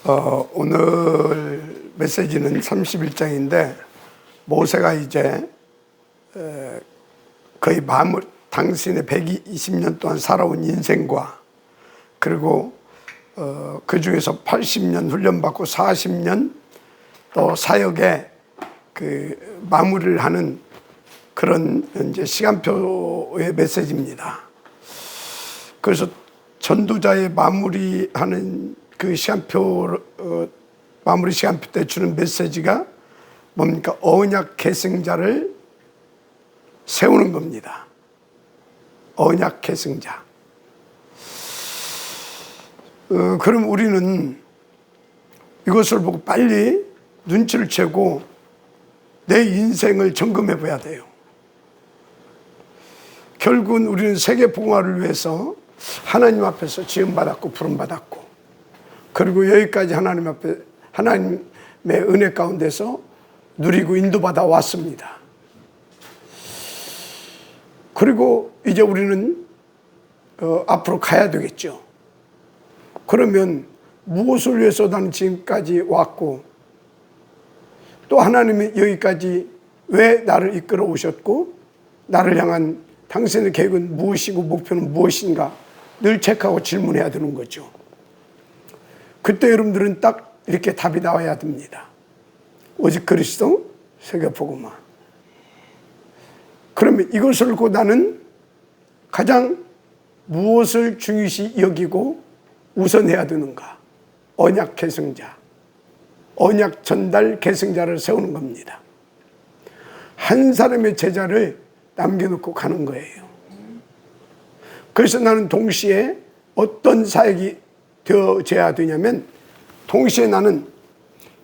오늘 메시지는 31장인데 모세가 이제 거의 당신의 120년 동안 살아온 인생과 그리고 그 중에서 80년 훈련받고 40년 또 사역에 그 마무리를 하는 그런 이제 시간표의 메시지입니다. 그래서 전도자의 마무리하는 그 시간표, 마무리 시간표 때 주는 메시지가 뭡니까? 언약 계승자를 세우는 겁니다. 언약 계승자. 그럼 우리는 이것을 보고 빨리 눈치를 채고 내 인생을 점검해 봐야 돼요. 결국은 우리는 세계 복음화를 위해서 하나님 앞에서 지음받았고 부름받았고 그리고 여기까지 하나님 앞에 하나님의 은혜 가운데서 누리고 인도받아 왔습니다. 그리고 이제 우리는 앞으로 가야 되겠죠. 그러면 무엇을 위해서 나는 지금까지 왔고 또 하나님이 여기까지 왜 나를 이끌어 오셨고 나를 향한 당신의 계획은 무엇이고 목표는 무엇인가 늘 체크하고 질문해야 되는 거죠. 그때 여러분들은 딱 이렇게 답이 나와야 됩니다. 오직 그리스도 세계 복음화. 그러면 이것을 놓고 나는 가장 무엇을 중요시 여기고 우선해야 되는가? 언약 계승자, 언약 전달 계승자를 세우는 겁니다. 한 사람의 제자를 남겨놓고 가는 거예요. 그래서 나는 동시에 어떤 사역이 되어져야 되냐면 동시에 나는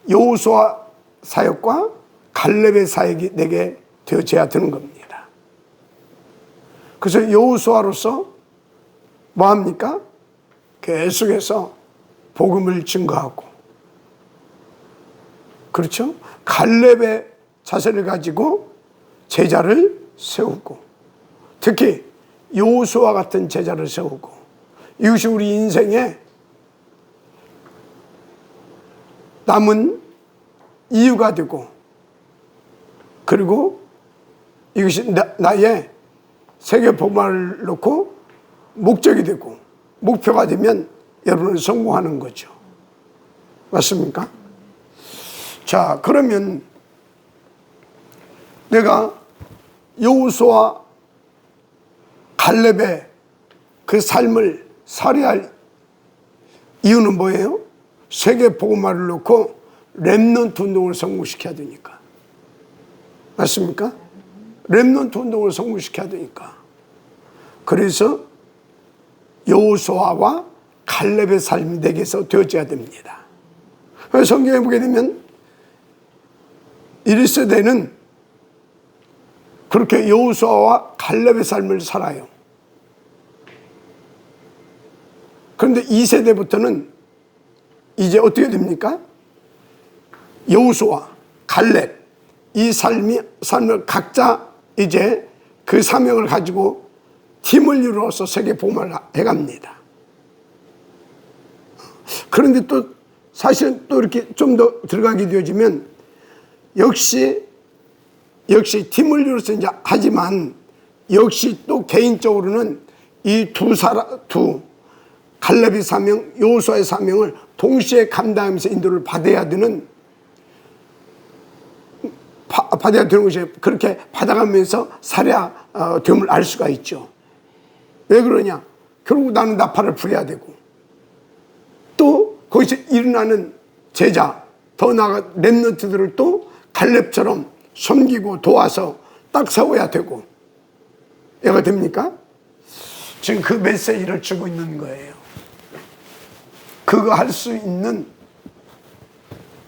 여호수아 사역과 갈렙의 사역이 내게 되어져야 되는 겁니다. 그래서 여호수아로서 뭐합니까? 계속해서 복음을 증거하고 그렇죠? 갈렙의 자세를 가지고 제자를 세우고 특히 여호수아 같은 제자를 세우고 이것이 우리 인생의 남은 이유가 되고 그리고 이것이 나의 세계 복음화를 놓고 목적이 되고 목표가 되면 여러분은 성공하는 거죠. 맞습니까? 자, 그러면 내가 여호수아 갈렙의 그 삶을 살해할 이유는 뭐예요? 세계 복음화를 놓고 렘넌트 운동을 성공시켜야 되니까. 맞습니까? 렘넌트 운동을 성공시켜야 되니까. 그래서 여호수아와 갈렙의 삶이 내게서 되어져야 됩니다. 성경에 보게 되면 1세대는 그렇게 여호수아와 갈렙의 삶을 살아요. 그런데 2세대부터는 이제 어떻게 됩니까? 여호수아, 갈렙 이 삶을 각자 이제 그 사명을 가지고 팀을 이루어서 세계 복음화를 해갑니다. 그런데 또 사실 또 이렇게 좀 더 들어가게 되어지면 역시 팀을 이루어서 이제 하지만 역시 또 개인적으로는 이 두 갈렙의 사명, 여호수아의 사명을 동시에 감당하면서 인도를 받아야 되는 것이 그렇게 받아가면서 살해야 됨을 알 수가 있죠. 왜 그러냐? 결국 나는 나팔을 불어야 되고 또 거기서 일어나는 제자 더 나아가 렘넌트들을 또 갈렙처럼 섬기고 도와서 딱 세워야 되고 얘가 됩니까? 지금 그 메시지를 주고 있는 거예요. 그거 할 수 있는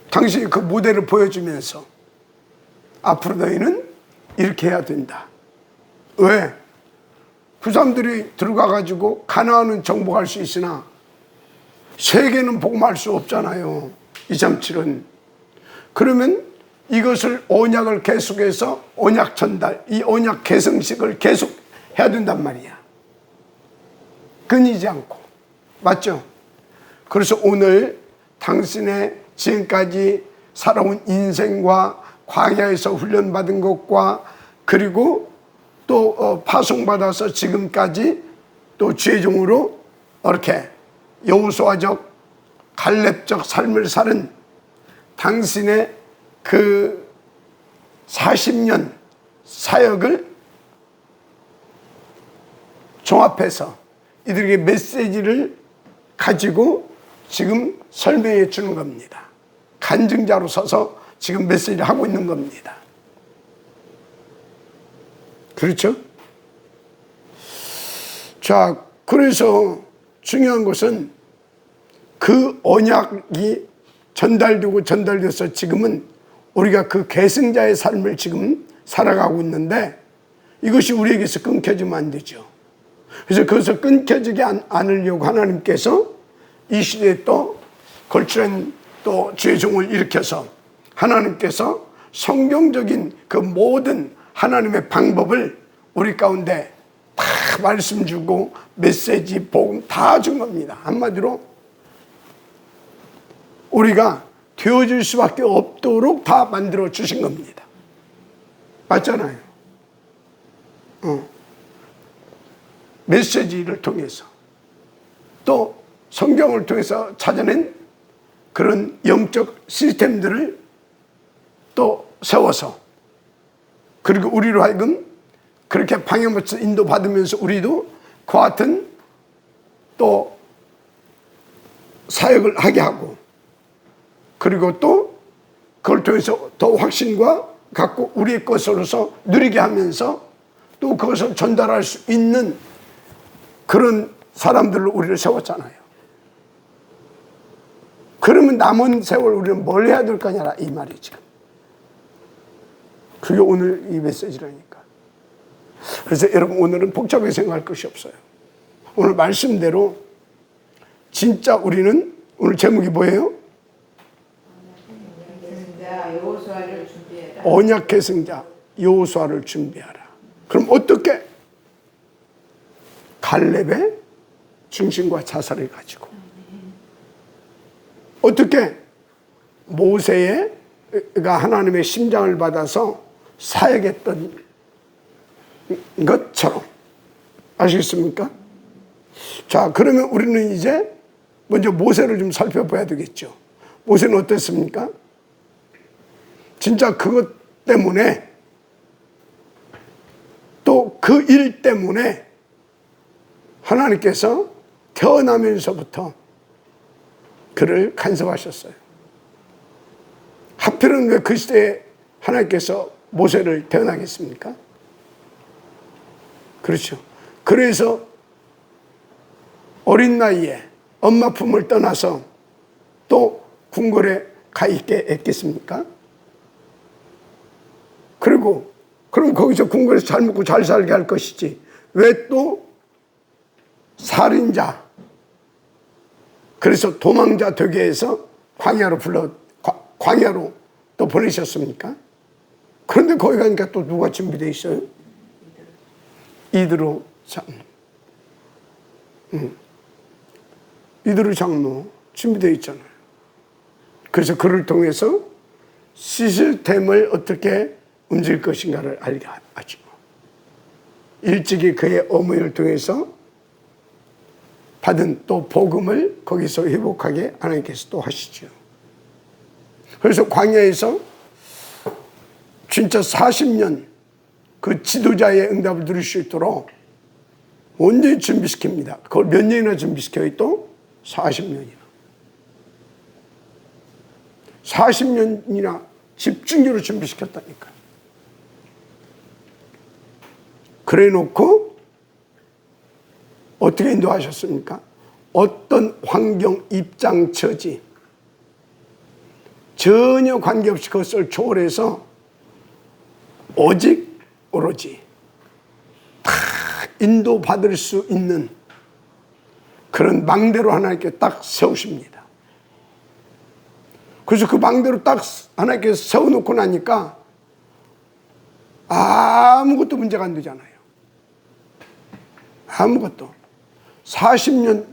당신이 그 모델을 보여주면서 앞으로 너희는 이렇게 해야 된다. 왜? 그 사람들이 들어가가지고 가나안은 정복할 수 있으나 세계는 복음할 수 없잖아요. 237은. 그러면 이것을 언약을 계속해서 언약 전달, 이 언약 계승식을 계속 해야 된단 말이야. 끊이지 않고. 맞죠? 그래서 오늘 당신의 지금까지 살아온 인생과 광야에서 훈련받은 것과 그리고 또 파송받아서 지금까지 또 죄종으로 이렇게 여호수아적 갈렙적 삶을 사는 당신의 그 40년 사역을 종합해서 이들에게 메시지를 가지고 지금 설명해 주는 겁니다. 간증자로 서서 지금 메시지를 하고 있는 겁니다. 그렇죠? 자, 그래서 중요한 것은 그 언약이 전달되어서 지금은 우리가 그 계승자의 삶을 지금 살아가고 있는데 이것이 우리에게서 끊겨지면 안 되죠. 그래서 그것을 끊겨지지 않으려고 하나님께서 이 시대에 또 걸출한 또 죄종을 일으켜서 하나님께서 성경적인 그 모든 하나님의 방법을 우리 가운데 다 말씀 주고 메시지, 복음 다 준 겁니다. 한마디로 우리가 되어질 수밖에 없도록 다 만들어 주신 겁니다. 맞잖아요. 메시지를 통해서 또 성경을 통해서 찾아낸 그런 영적 시스템들을 또 세워서 그리고 우리로 하여금 그렇게 방향맞춰 인도받으면서 우리도 그 같은 또 사역을 하게 하고 그리고 또 그걸 통해서 더 확신과 갖고 우리의 것으로서 누리게 하면서 또 그것을 전달할 수 있는 그런 사람들로 우리를 세웠잖아요. 그러면 남은 세월 우리는 뭘 해야 될 거냐 이 말이 지금. 그게 오늘 이 메시지라니까. 그래서 여러분 오늘은 복잡하게 생각할 것이 없어요. 오늘 말씀대로 진짜 우리는 오늘 제목이 뭐예요? 언약 계승자 여호수아를 준비하라. 그럼 어떻게? 갈렙의 중심과 자살을 가지고 어떻게 모세가 하나님의 심장을 받아서 사역했던 것처럼 아시겠습니까? 자, 그러면 우리는 이제 먼저 모세를 좀 살펴봐야 되겠죠. 모세는 어땠습니까? 진짜 그것 때문에 또 그 일 때문에 하나님께서 태어나면서부터 그를 간섭하셨어요. 하필은 왜 그 시대에 하나님께서 모세를 태어나겠습니까? 그렇죠. 그래서 어린 나이에 엄마 품을 떠나서 또 궁궐에 가 있게 했겠습니까? 그리고 그럼 거기서 궁궐에서 잘 먹고 잘 살게 할 것이지 왜 또 살인자 그래서 도망자 되게 해서 광야로 또 보내셨습니까? 그런데 거기 가니까 또 누가 준비되어 있어요? 이드로 장로. 이드로 장로 준비되어 있잖아요. 그래서 그를 통해서 시스템을 어떻게 움직일 것인가를 알게 하죠. 일찍이 그의 어머니를 통해서 받은 또 복음을 거기서 회복하게 하나님께서 또 하시죠. 그래서 광야에서 진짜 40년 그 지도자의 응답을 누릴 수 있도록 온전히 준비시킵니다. 그걸 몇 년이나 준비시켜요? 또 40년이나. 40년이나 집중적으로 준비시켰다니까. 그래 놓고 어떻게 인도하셨습니까? 어떤 환경, 입장, 처지 전혀 관계없이 그것을 초월해서 오로지 다 인도받을 수 있는 그런 망대로 하나님께 딱 세우십니다. 그래서 그 망대로 딱 하나님께서 세워놓고 나니까 아무것도 문제가 안 되잖아요. 아무것도. 40년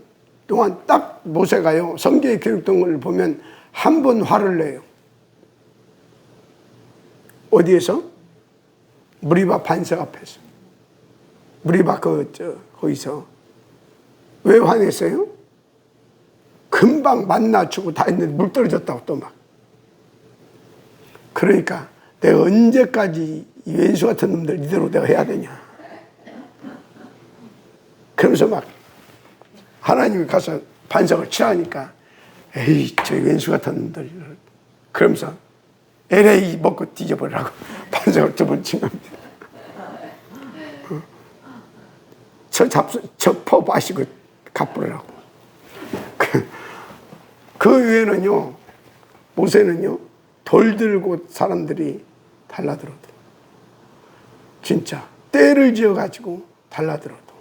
동안 딱 모세가요, 성경에 기록된 걸 보면 한 번 화를 내요. 어디에서? 무리바 반석 앞에서. 무리바 거기서. 왜 화냈어요? 금방 만나 주고 다 했는데 물 떨어졌다고 또 막. 그러니까 내가 언제까지 이 왼수 같은 놈들 이대로 내가 해야 되냐. 그러면서 막 하나님이 가서 반석을 치라니까 에이 저 왼수 같은 놈들 그러면서 LA 먹고 뒤져버리라고 반석을 두 번 친 겁니다. 저 퍼 마시고 갚으라고. 그 위에는요, 모세는요, 돌 들고 사람들이 달라들어도, 진짜 때를 지어가지고 달라들어도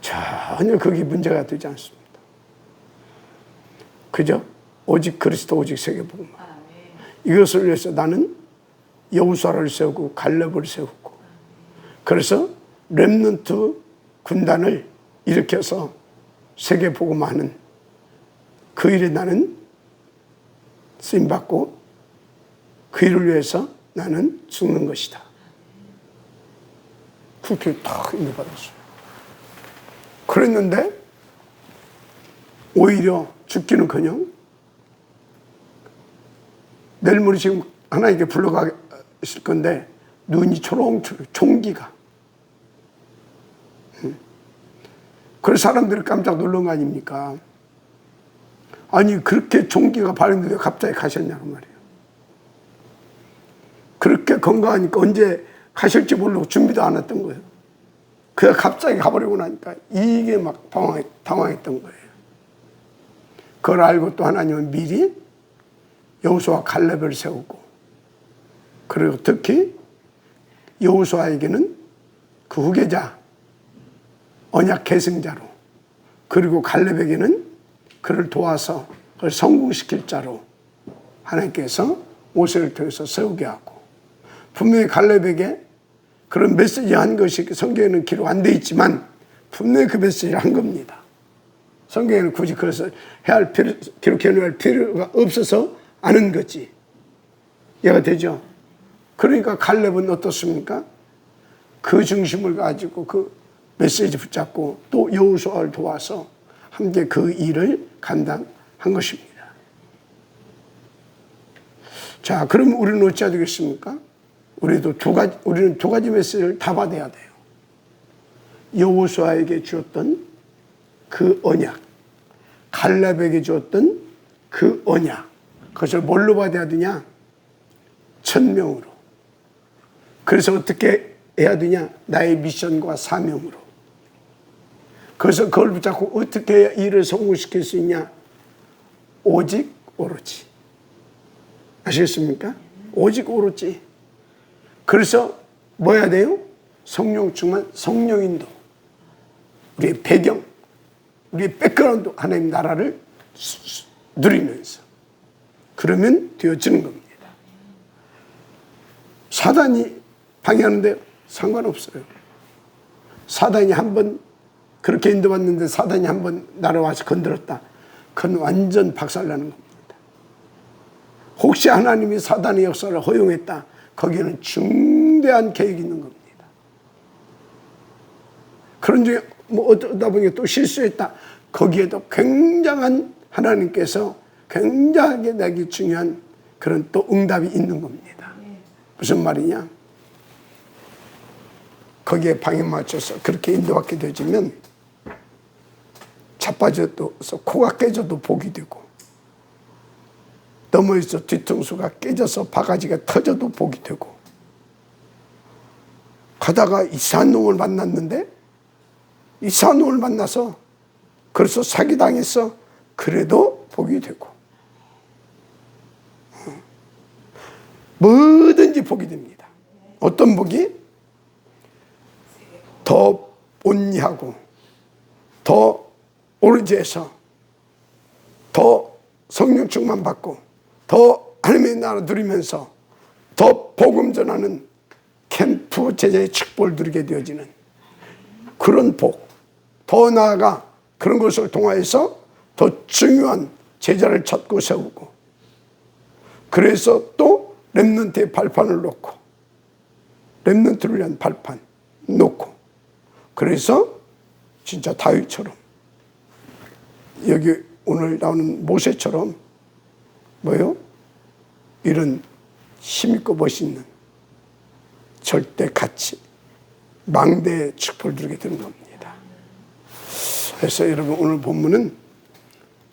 전혀 그게 문제가 되지 않습니다. 그죠? 오직 그리스도, 오직 세계복음만. 이것을 위해서 나는 여호수아를 세우고 갈렙을 세우고, 그래서 렘넌트 군단을 일으켜서 세계복음화하는 그 일에 나는 쓰임받고 그 일을 위해서 나는 죽는 것이다. 그렇게 딱 인도받았어요. 그랬는데 오히려 죽기는커녕 내일 모레 지금 하나님께 불러가실 건데 눈이 초롱초롱 총기가. 그래서 사람들이 깜짝 놀란 거 아닙니까? 아니 그렇게 종기가 발현되는데 갑자기 가셨냐고 말이에요. 그렇게 건강하니까 언제 가실지 모르고 준비도 안 했던 거예요. 그가 갑자기 가버리고 나니까 이게 막 당황했던 거예요. 그걸 알고 또 하나님은 미리 여호수아 갈렙을 세우고, 그리고 특히 여호수아에게는 그 후계자 언약 계승자로, 그리고 갈렙에게는 그를 도와서 그걸 성공시킬 자로 하나님께서 모세를 통해서 세우게 하고, 분명히 갈렙에게 그런 메시지 한 것이 성경에는 기록 안 돼 있지만 분명히 그 메시지를 한 겁니다. 성경에는 굳이 그래서 기록해놓을 필요가 없어서 아는 거지. 이해가 되죠? 그러니까 갈렙은 어떻습니까? 그 중심을 가지고 그 메시지 붙잡고 또 여호수아를 도와서 함께 그 일을 감당한 것입니다. 자, 그럼 우리는 어찌해야 되겠습니까? 우리는 두 가지 메시지를 다 받아야 돼요. 여호수아에게 주었던 그 언약, 갈렙에게 주었던 그 언약, 그것을 뭘로 받아야 되냐? 천명으로. 그래서 어떻게 해야 되냐? 나의 미션과 사명으로. 그래서 그걸 붙잡고 어떻게 해야 일을 성공시킬 수 있냐? 오직 오로지. 아시겠습니까? 오직 오로지. 그래서 뭐 해야 돼요? 성령 충만, 성령 인도. 우리의 배경, 우리의 백그라운드, 하나님 나라를 누리면서. 그러면 되어지는 겁니다. 사단이 방해하는데 상관없어요. 사단이 한번 그렇게 인도받는데 사단이 한번 날아와서 건드렸다. 그건 완전 박살나는 겁니다. 혹시 하나님이 사단의 역사를 허용했다. 거기에는 중대한 계획이 있는 겁니다. 그런 중에 뭐 어쩌다 보니 또 실수했다. 거기에도 굉장한 하나님께서 굉장하게 내기 중요한 그런 또 응답이 있는 겁니다. 무슨 말이냐? 거기에 방에 맞춰서 그렇게 인도받게 되어지면 자빠져서 코가 깨져도 복이 되고, 넘어져서 뒤통수가 깨져서 바가지가 터져도 복이 되고, 가다가 이상한 놈을 만났는데 이상한 놈을 만나서 그래서 사기당했어. 그래도 복이 되고, 뭐든지 복이 됩니다. 어떤 복이? 더 온리하고 더 오르지에서 더 성령 충만 받고 더 하나님의 나라 누리면서 더 복음 전하는 캠프 제자의 축복을 누리게 되어지는 그런 복, 더 나아가 그런 것을 통하여서 더 중요한 제자를 찾고 세우고, 그래서 또 렘넌트의 발판을 놓고, 렘넌트를 위한 발판 놓고, 그래서 진짜 다윗처럼, 여기 오늘 나오는 모세처럼 뭐요? 이런 힘있고 멋있는 절대 가치, 망대의 축복을 누리게 되는 겁니다. 그래서 여러분, 오늘 본문은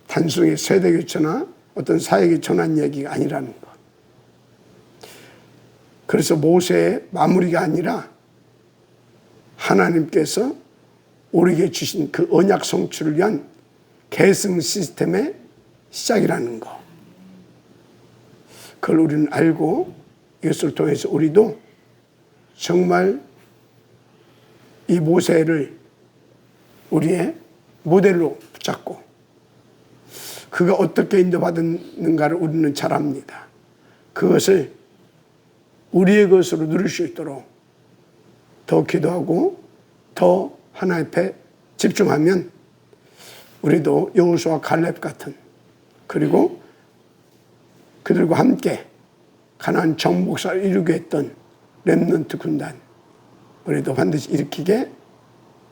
단순히 세대교체나 어떤 사회교체한 얘기가 아니라는 것. 그래서 모세의 마무리가 아니라 하나님께서 우리에게 주신 그 언약 성취를 위한 계승 시스템의 시작이라는 것. 그걸 우리는 알고 이것을 통해서 우리도 정말 이 모세를 우리의 모델로 붙잡고 그가 어떻게 인도받았는가를 우리는 잘 압니다. 그것을 우리의 것으로 누릴 수 있도록 더 기도하고 더 하나님 앞에 집중하면 우리도 여호수아 갈렙 같은, 그리고 그들과 함께 가나안 정복사를 이루게 했던 렘넌트 군단, 우리도 반드시 일으키게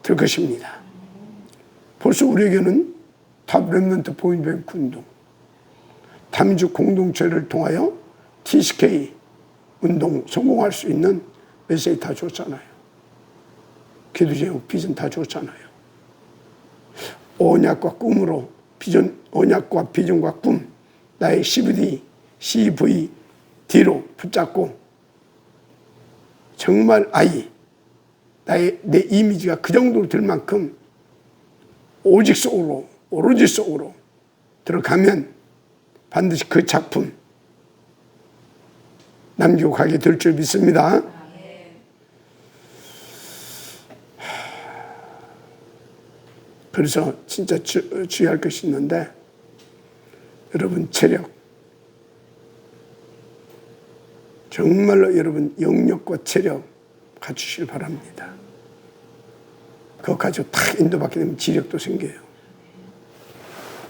될 것입니다. 벌써 우리에게는 탑 렘넌트 보인백 운동, 다민족 공동체를 통하여 TCK 운동 성공할 수 있는 메시지 다 줬잖아요. 기도 제목, 비전 다 줬잖아요. 언약과 꿈으로 비전, 언약과 비전과 꿈, 나의 CVD로 붙잡고 정말 내 이미지가 그 정도로 될 만큼 오직 속으로, 오로지 속으로 들어가면 반드시 그 작품 남기고 가게 될 줄 믿습니다. 그래서 진짜 주의할 것이 있는데, 여러분 체력, 정말로 여러분 영역과 체력 갖추시길 바랍니다. 그거 가지고 다 인도받게 되면 지력도 생겨요.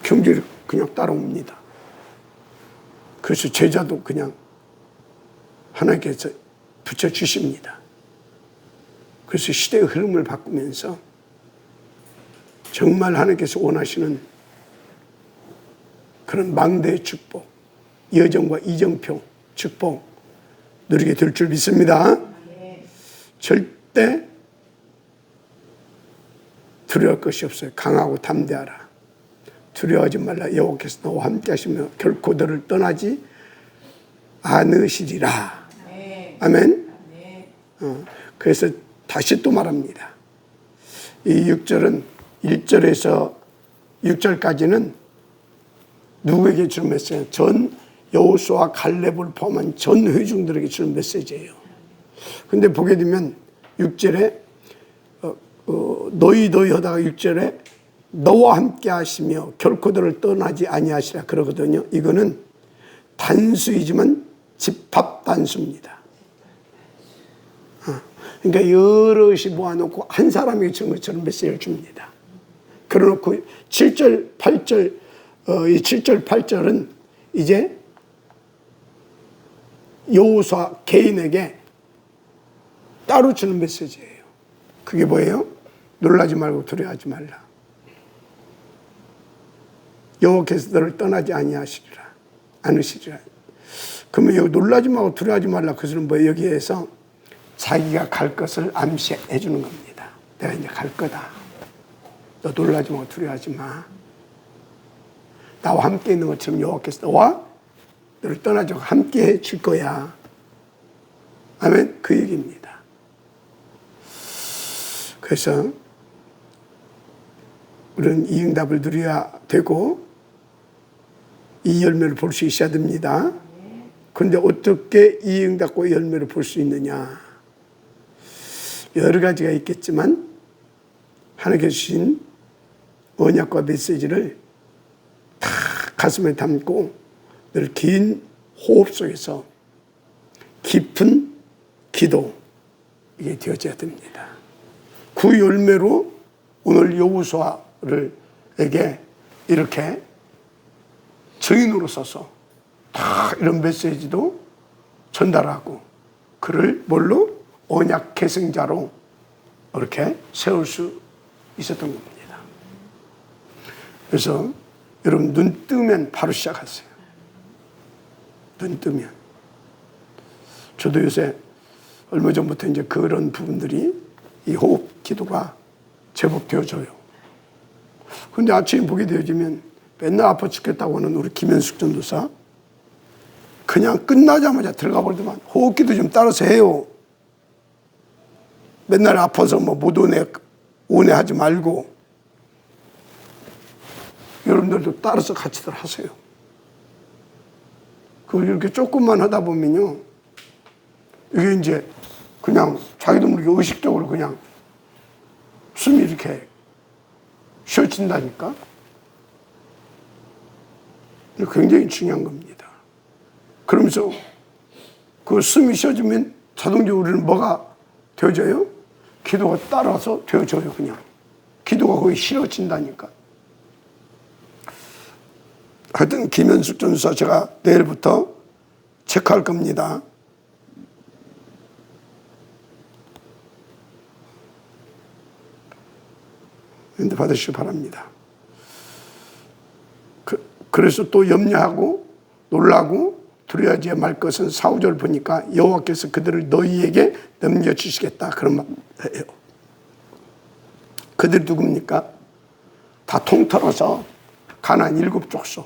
경제력 그냥 따라옵니다. 그래서 제자도 그냥 하나님께서 붙여주십니다. 그래서 시대의 흐름을 바꾸면서 정말 하나님께서 원하시는 그런 망대의 축복, 여정과 이정표 축복 누리게 될 줄 믿습니다. 절대 두려울 것이 없어요. 강하고 담대하라. 두려워하지 말라. 여호와께서 너와 함께 하시며 결코 너를 떠나지 않으시리라. 아멘. 그래서 다시 또 말합니다. 이 6절은 1절에서 6절까지는 누구에게 주는 메시지예요? 전 여호수아 갈렙을 포함한 전 회중들에게 주는 메시지예요. 근데 보게 되면 6절에 너희 하다가 6절에 너와 함께 하시며 결코 너를 떠나지 아니하시라 그러거든요. 이거는 단수이지만 집합 단수입니다. 그러니까 여럿이 모아놓고 한 사람에게 준 것처럼 메시지를 줍니다. 그래놓고 7절, 8절, 이 7절, 8절은 이제 여호수아 개인에게 따로 주는 메시지예요. 그게 뭐예요? 놀라지 말고 두려워하지 말라. 여호와께서 너를 떠나지 않으시리라. 그러면 여기 놀라지 말고 두려워하지 말라. 그것은 뭐예요? 여기에서 자기가 갈 것을 암시해 주는 겁니다. 내가 이제 갈 거다. 너 놀라지 말고 두려워하지 마. 나와 함께 있는 것처럼 여호와께서 너를 떠나지 않고 함께 해 줄 거야. 아멘. 그 얘기입니다. 그래서 우리는 이 응답을 누려야 되고 이 열매를 볼 수 있어야 됩니다. 그런데 어떻게 이 응답과 열매를 볼 수 있느냐? 여러 가지가 있겠지만 하나님께 주신 언약과 메시지를 다 가슴에 담고 늘 긴 호흡 속에서 깊은 기도, 이게 되어져야 됩니다. 그 열매로 오늘 여호수아에게 이렇게 증인으로 서서 다 이런 메시지도 전달하고 그를 뭘로? 언약 계승자로 이렇게 세울 수 있었던 겁니다. 그래서 여러분 눈 뜨면 바로 시작하세요. 눈 뜨면. 저도 요새 얼마 전부터 이제 그런 부분들이 이 호흡 기도가 제법 되어져요. 근데 아침에 보게 되어지면 맨날 아파 죽겠다고 하는 우리 김현숙 전도사 그냥 끝나자마자 들어가 버리더만 호흡 기도 좀 따라서 해요. 맨날 아파서 뭐 못 오네 하지 말고 여러분들도 따라서 같이들 하세요. 그걸 이렇게 조금만 하다 보면요. 이게 이제 그냥 자기도 모르게 의식적으로 그냥 숨이 이렇게 쉬어진다니까. 굉장히 중요한 겁니다. 그러면서 그 숨이 쉬어지면 자동적으로 우리는 뭐가 되어져요? 기도가 따라서 되어져요, 그냥. 기도가 거의 싫어진다니까. 하여튼 김현숙 전도사 제가 내일부터 체크할 겁니다. 근데 받으시기 바랍니다. 그래서 또 염려하고 놀라고 두려워하지 말 것은 4, 5절 보니까 여호와께서 그들을 너희에게 넘겨주시겠다 그런 말이에요. 그들이 누굽니까? 다 통틀어서 가나안 7족속.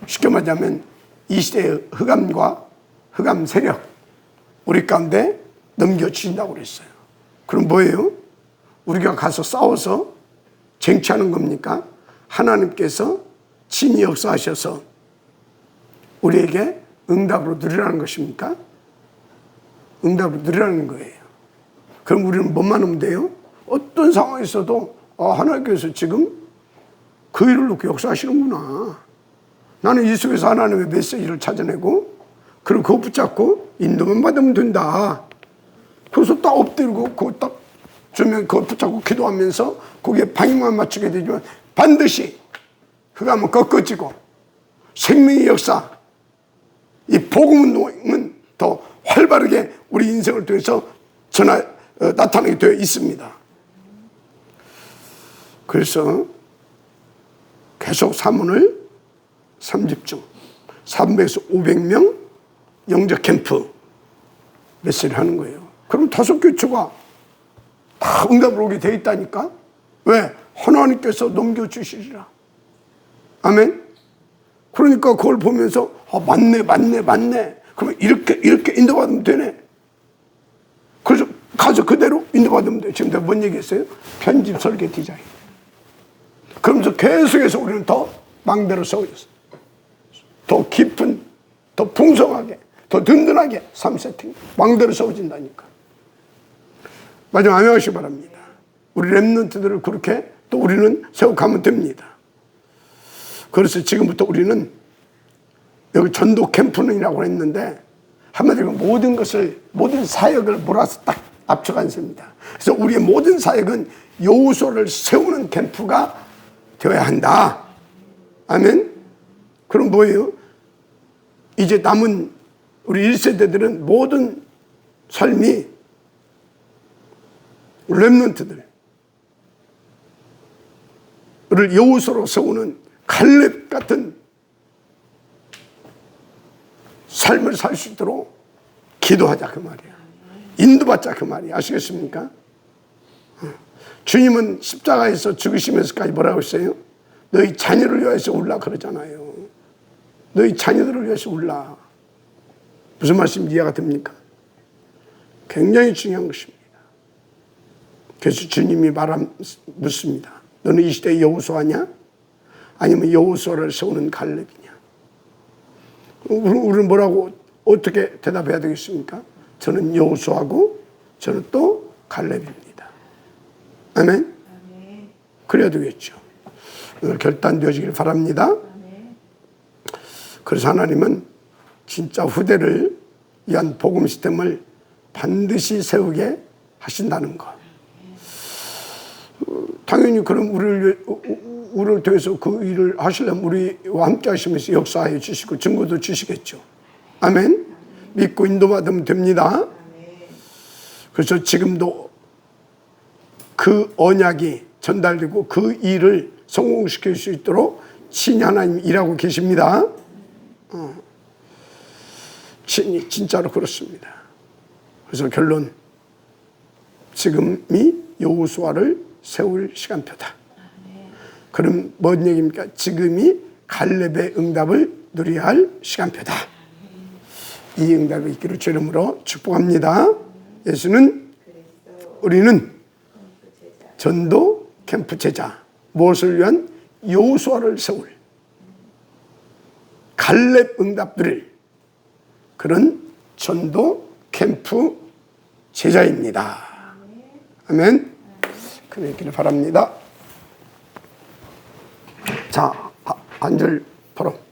쉽게 말하자면 이 시대의 흑암과 흑암 세력 우리 가운데 넘겨주신다고 그랬어요. 그럼 뭐예요? 우리가 가서 싸워서 쟁취하는 겁니까? 하나님께서 친히 역사하셔서 우리에게 응답으로 누리라는 것입니까? 응답으로 누리라는 거예요. 그럼 우리는 뭐만 하면 돼요? 어떤 상황에서도 하나님께서 지금 그 일을 놓고 역사하시는구나. 나는 이 속에서 하나님의 메시지를 찾아내고 그리고 그거 붙잡고 인도만 받으면 된다. 그래서 딱 엎드리고 그거 딱 주면 그거 붙잡고 기도하면서 거기에 방향만 맞추게 되지만 반드시 흑암은 꺾어지고 생명의 역사, 이 복음운동은 더 활발하게 우리 인생을 통해서 나타나게 되어 있습니다. 그래서 계속 사문을 3집중 300에서 500명 영적 캠프 메시지를 하는 거예요. 그럼 5교초가 다 응답으로 오게 되어 있다니까. 왜? 하나님께서 넘겨주시리라. 아멘. 그러니까 그걸 보면서 맞네. 그러면 이렇게 인도받으면 되네. 그래서 가서 그대로 인도받으면 돼. 지금 내가 뭔 얘기했어요? 편집 설계 디자인. 그러면서 계속해서 우리는 더 망대로 세워졌어. 더 깊은, 더 풍성하게, 더 든든하게 3세팅 망대로 세워진다니까. 마지막 아멘 하시기 바랍니다. 우리 렘넌트들을 그렇게 또 우리는 세워가면 됩니다. 그래서 지금부터 우리는 여기 전도 캠프는이라고 했는데 한마디로 모든 사역을 몰아서 딱 압축한 셈입니다. 그래서 우리의 모든 사역은 여호수아를 세우는 캠프가 되어야 한다. 아멘. 그럼 뭐예요? 이제 남은 우리 1세대들은 모든 삶이 렘넌트들을 여호수아로 세우는 갈렙 같은 삶을 살 수 있도록 기도하자 그 말이야. 인도받자 그 말이야. 아시겠습니까? 주님은 십자가에서 죽으시면서까지 뭐라고 했어요? 너희 자녀를 위해서 울라 그러잖아요. 너희 자녀들을 위해서 울라. 무슨 말씀인지 이해가 됩니까? 굉장히 중요한 것입니다. 그래서 주님이 묻습니다. 너는 이 시대의 여호수아냐? 아니면 여호수아를 세우는 갈렙이냐? 우리는 뭐라고 어떻게 대답해야 되겠습니까? 저는 여호수아고 저는 또 갈렙입니다. 아멘? 그래야 되겠죠. 오늘 결단되어지길 바랍니다. 그래서 하나님은 진짜 후대를 위한 복음 시스템을 반드시 세우게 하신다는 것. 당연히 그럼 우리를 통해서 그 일을 하시려면 우리와 함께 하시면서 역사하여 주시고 증거도 주시겠죠. 아멘. 믿고 인도받으면 됩니다. 그래서 지금도 그 언약이 전달되고 그 일을 성공시킬 수 있도록 친히 하나님 일하고 계십니다. 친히 진짜로 그렇습니다. 그래서 결론, 지금이 여호수아를 세울 시간표다. 그럼 뭔 얘기입니까? 지금이 갈렙의 응답을 누려야 할 시간표다. 이 응답이 있기를 주 이름으로 축복합니다. 우리는 전도 캠프 제자, 무엇을 위한? 여호수아를 세울, 갈렙 응답 드릴 그런 전도 캠프 제자입니다. 아멘. 그러기를 바랍니다. 자, 한 절 포럼.